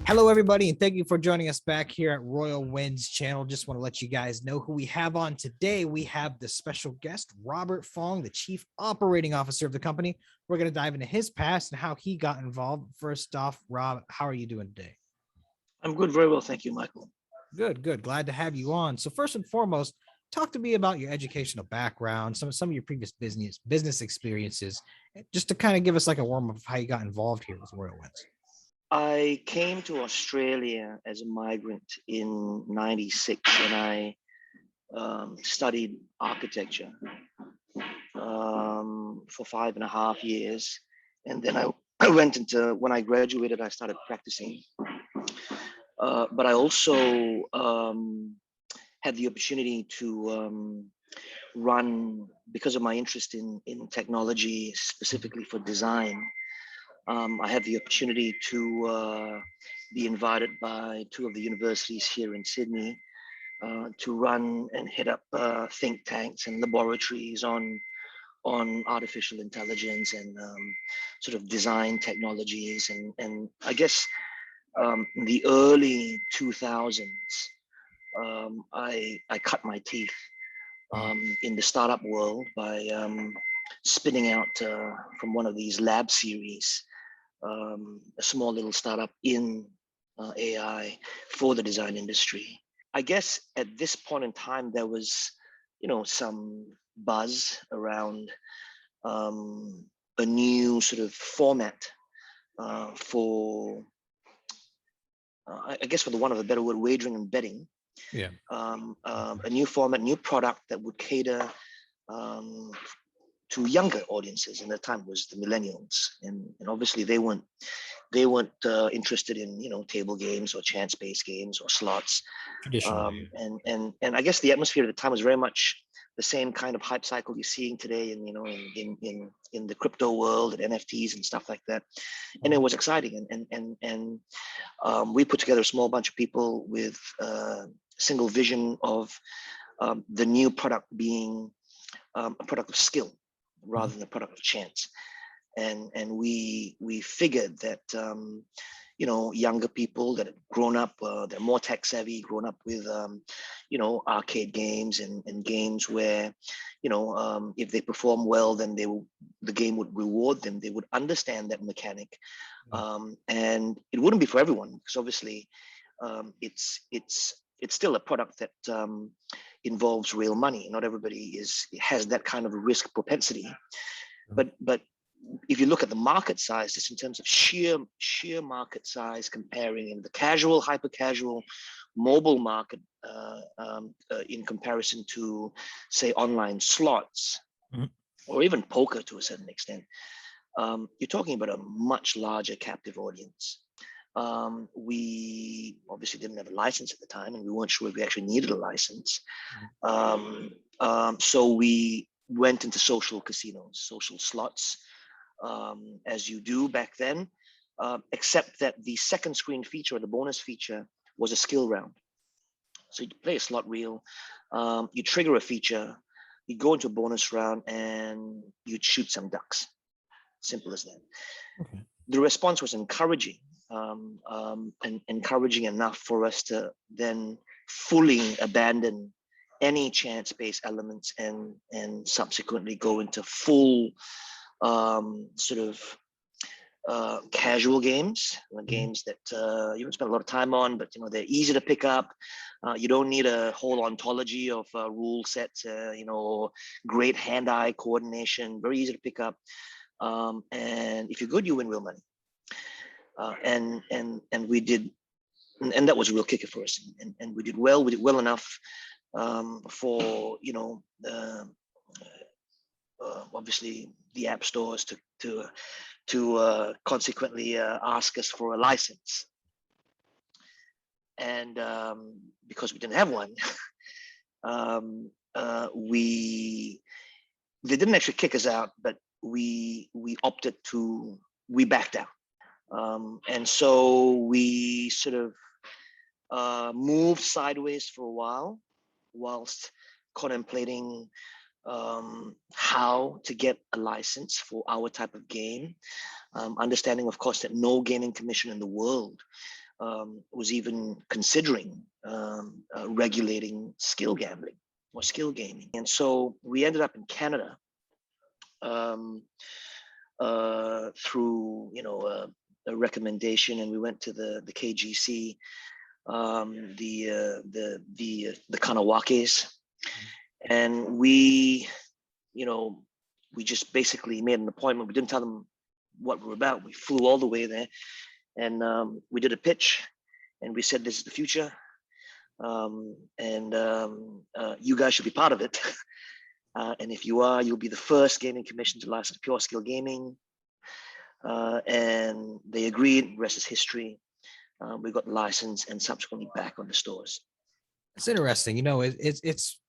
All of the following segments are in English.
Hello, everybody, and thank you for joining us back here at Royal Winds channel. Just want to let you guys know who we have on today. We have the special guest, Robert Fong, the Chief Operating Officer of the company. We're going to dive into his past and how he got involved. First off, Rob, how are you doing today? I'm good, very well, thank you, Michael. Good, good. Glad to have you on. So first and foremost, talk to me about your educational background, some of your previous business experiences, just to kind of give us like a warm up of how you got involved here with Royal Winds. I came to Australia as a migrant in '96 when I studied architecture for 5.5 years. And then I went into, when I graduated, I started practicing. But I also had the opportunity to run, because of my interest in technology, specifically for design. I had the opportunity to be invited by two of the universities here in Sydney to run and head up think tanks and laboratories on artificial intelligence and sort of design technologies. And I guess in the early 2000s, I cut my teeth in the startup world by spinning out from one of these lab series, a small little startup in AI for the design industry. I guess at this point in time, there was, some buzz around a new sort of format for, I guess for the want of a better word, wagering and betting. Yeah. A new format, new product that would cater to younger audiences, and at the time was the millennials, and obviously they weren't interested in table games or chance-based games or slots. Traditionally. And I guess the atmosphere at the time was very much the same kind of hype cycle you're seeing today, and in the crypto world and NFTs and stuff like that. And it was exciting, and we put together a small bunch of people with a single vision of the new product being a product of skill rather than a product of chance. And we figured that younger people that have grown up, they're more tech savvy, grown up with arcade games and games where if they perform well, then the game would reward them. They would understand that mechanic, and it wouldn't be for everyone, because obviously it's still a product that involves real money. Not everybody has that kind of risk propensity, but if you look at the market size, just in terms of sheer market size, comparing in the casual, hyper casual, mobile market in comparison to, say, online slots, or even poker to a certain extent, you're talking about a much larger captive audience. We obviously didn't have a license at the time, and we weren't sure if we actually needed a license. So we went into social casinos, social slots, as you do back then, except that the second screen feature, or the bonus feature, was a skill round. So you play a slot reel, you trigger a feature, you go into a bonus round, and you'd shoot some ducks. Simple as that. Okay. The response was encouraging, and encouraging enough for us to then fully abandon any chance-based elements and subsequently go into full sort of casual games, games that you don't spend a lot of time on, but they're easy to pick up. You don't need a whole ontology of rule sets, great hand-eye coordination, very easy to pick up. And if you're good, you win real money. And we did, and that was a real kicker for us. And we did well. We did well enough for obviously the app stores to consequently ask us for a license. And because we didn't have one, they didn't actually kick us out, but we backed out. And so we sort of moved sideways for a while, whilst contemplating how to get a license for our type of game, understanding, of course, that no gaming commission in the world was even considering regulating skill gambling or skill gaming. And so we ended up in Canada through, a recommendation, and we went to the KGC, the Kanawakes, and we just basically made an appointment. We didn't tell them what we were about. We flew all the way there, and we did a pitch, and we said, this is the future, and you guys should be part of it. And if you are, you'll be the first gaming commission to license pure skill gaming. And they agreed. The rest is history. We got the license and subsequently back on the stores. It's interesting. It's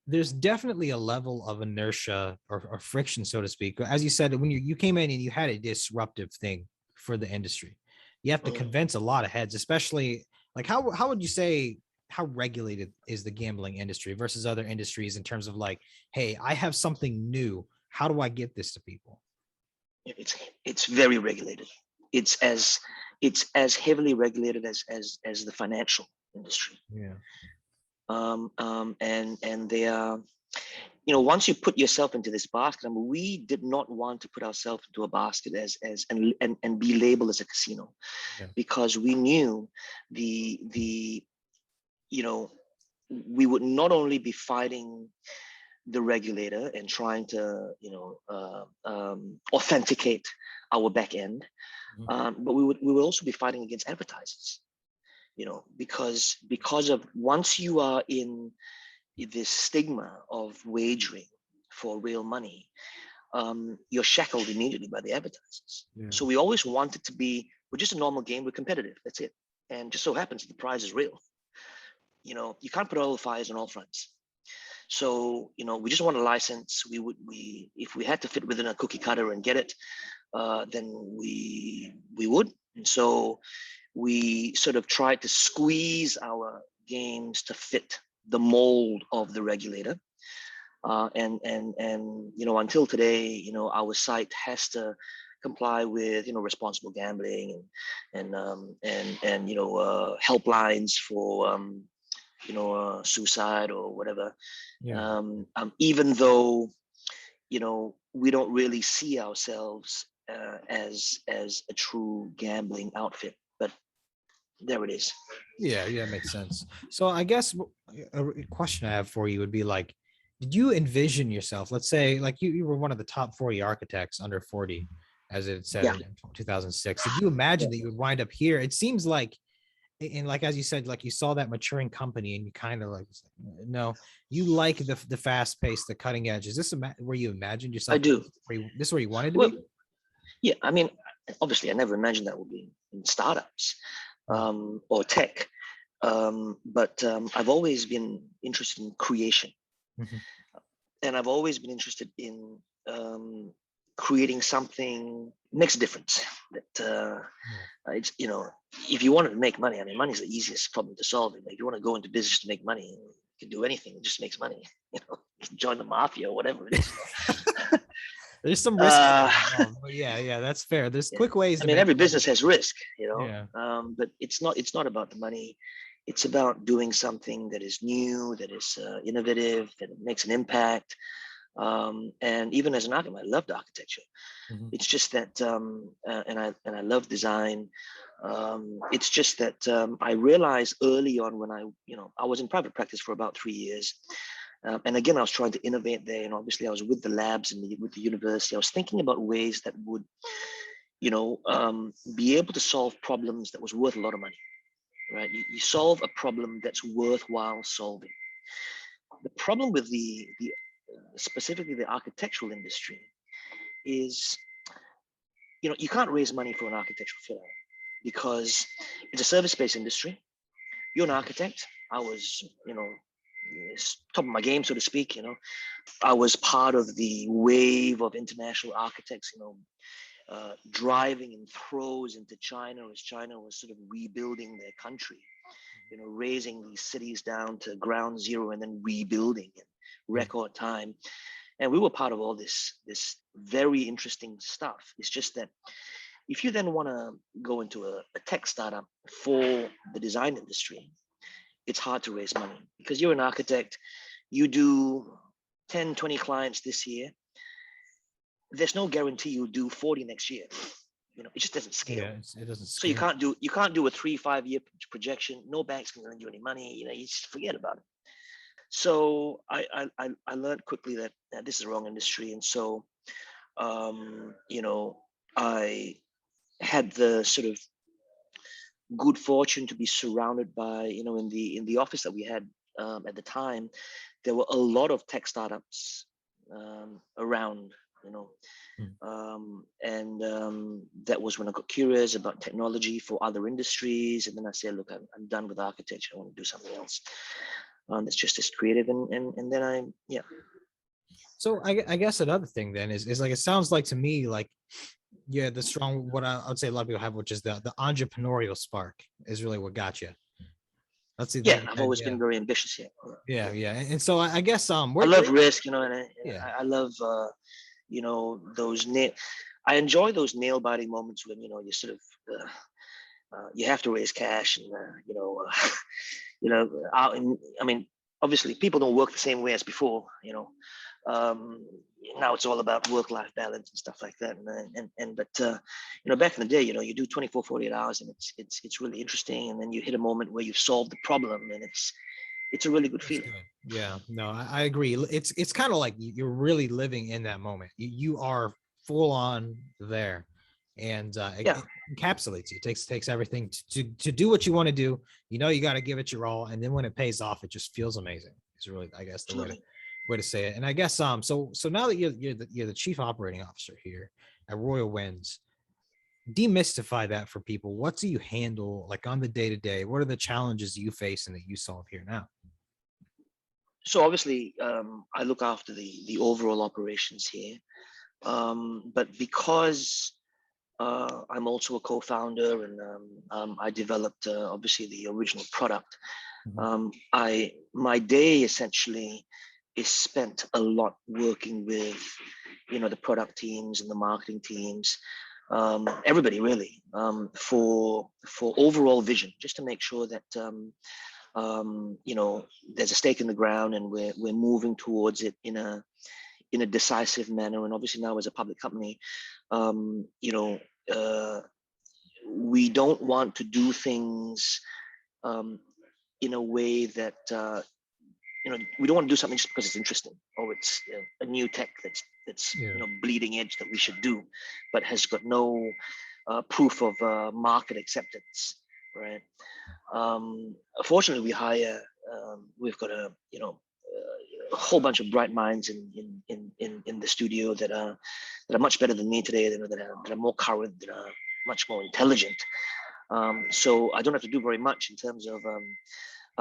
there's definitely a level of inertia or friction, so to speak. As you said, when you came in and you had a disruptive thing for the industry, you have to convince a lot of heads, especially like how would you say, how regulated is the gambling industry versus other industries in terms of like, hey, I have something new. How do I get this to people? It's very regulated. It's as heavily regulated as the financial industry. Yeah. And they are, once you put yourself into this basket, I mean, we did not want to put ourselves into a basket and be labeled as a casino, because we knew we would not only be fighting the regulator and trying to authenticate our back end, but we would also be fighting against advertisers, because of once you are in this stigma of wagering for real money, you're shackled immediately by the advertisers. So we always wanted to be, we're just a normal game, we're competitive, that's it. And just so happens the prize is real. You can't put all the fires on all fronts. So, we just want a license. If we had to fit within a cookie cutter and get it, then we would. And so we sort of tried to squeeze our games to fit the mold of the regulator. And until today, our site has to comply with, responsible gambling and helplines for, suicide or whatever. Even though, we don't really see ourselves as a true gambling outfit, but there it is. Yeah, makes sense. So I guess a question I have for you would be like, did you envision yourself, let's say, like you were one of the top 40 architects under 40, as it said in 2006. Did you imagine that you would wind up here? It seems like, and like, as you said, like you saw that maturing company and you kind of like, no, you like the fast pace, the cutting edge. Is this where you imagined yourself? I do. This is where you wanted to be? Yeah, I mean, obviously I never imagined that would be in startups or tech. But I've always been interested in creation. And I've always been interested in creating something makes a difference. That it's, if you wanted to make money, I mean, money is the easiest problem to solve. If you want to go into business to make money, you can do anything. It just makes money. Join the mafia or whatever it is. There's some risk. But yeah, that's fair. There's quick ways. I mean, every business has risk, but it's not about the money. It's about doing something that is new, that is innovative, that makes an impact. And even as an architect, I loved architecture. It's just that, and I love design. It's just that I realized early on when I was in private practice for about 3 years. And again, I was trying to innovate there. And obviously I was with the labs and with the university. I was thinking about ways that would, be able to solve problems that was worth a lot of money, right? You solve a problem that's worthwhile solving. The problem with the specifically the architectural industry is, you can't raise money for an architectural firm because it's a service-based industry. You're an architect. I was, top of my game, so to speak. I was part of the wave of international architects, driving in throes into China as China was sort of rebuilding their country, raising these cities down to ground zero and then rebuilding in record time. And we were part of all this very interesting stuff. It's just that if you then want to go into a tech startup for the design industry, it's hard to raise money because you're an architect. You do 10, 20 clients this year. There's no guarantee you'll do 40 next year. It just doesn't scale. It doesn't So you scale. can't do a 3-5 year projection. No bank's going to lend you any money. You just forget about it. So I learned quickly that this is the wrong industry, and so I had the sort of good fortune to be surrounded by, in the office that we had at the time, there were a lot of tech startups around, and that was when I got curious about technology for other industries. And then I said, look, I'm done with architecture. I want to do something else that's just as creative. And then So I guess another thing then is like, it sounds like to me like, yeah, the strong, what I would say a lot of people have, which is the entrepreneurial spark is really what got you. That's the I've always been very ambitious. Yeah. And so I guess I love risk, and I love those I enjoy those nail biting moments when you sort of you have to raise cash, and I mean, obviously people don't work the same way as before. Now it's all about work-life balance and stuff like that. But back in the day, you do 24, 48 hours, and it's really interesting. And then you hit a moment where you've solved the problem, and it's a really good feeling. Good. Yeah, no, I agree. It's kind of like you're really living in that moment. You are full on there, and it encapsulates you. It takes everything to do what you want to do. You got to give it your all, and then when it pays off, it just feels amazing. It's really, I guess, the way to say it. And I guess so now that you're the chief operating officer here at Royal Winds, demystify that for people. What do you handle like on the day-to-day? What are the challenges you face and that you solve here now? So obviously, I look after the overall operations here, but because I'm also a co-founder, and I developed obviously the original product. My day essentially is spent a lot working with the product teams and the marketing teams, everybody really, for overall vision, just to make sure that there's a stake in the ground, and we're moving towards it in a decisive manner. And obviously now as a public company, we don't want to do things in a way that we don't want to do something just because it's interesting, or it's a new tech that's bleeding edge that we should do, but has got no proof of market acceptance, right? Fortunately, we've got a whole bunch of bright minds in the studio that are much better than me today, that are more current, that are much more intelligent. So I don't have to do very much in terms of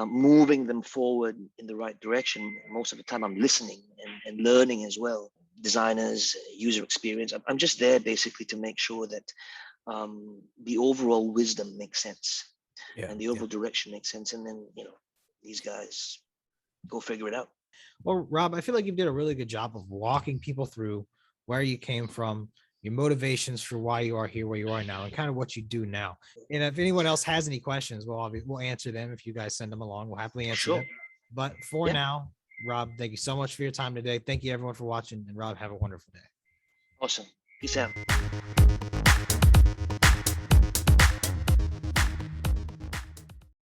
moving them forward in the right direction. Most of the time I'm listening and learning as well. Designers, user experience. I'm just there basically to make sure that the overall wisdom makes sense, and the overall direction makes sense. And then, these guys go figure it out. Well, Rob, I feel like you did a really good job of walking people through where you came from, your motivations for why you are here, where you are now, and kind of what you do now. And if anyone else has any questions, we'll answer them. If you guys send them along, we'll happily answer them. But for now, Rob, thank you so much for your time today. Thank you everyone for watching, and Rob, have a wonderful day. Awesome. Peace out.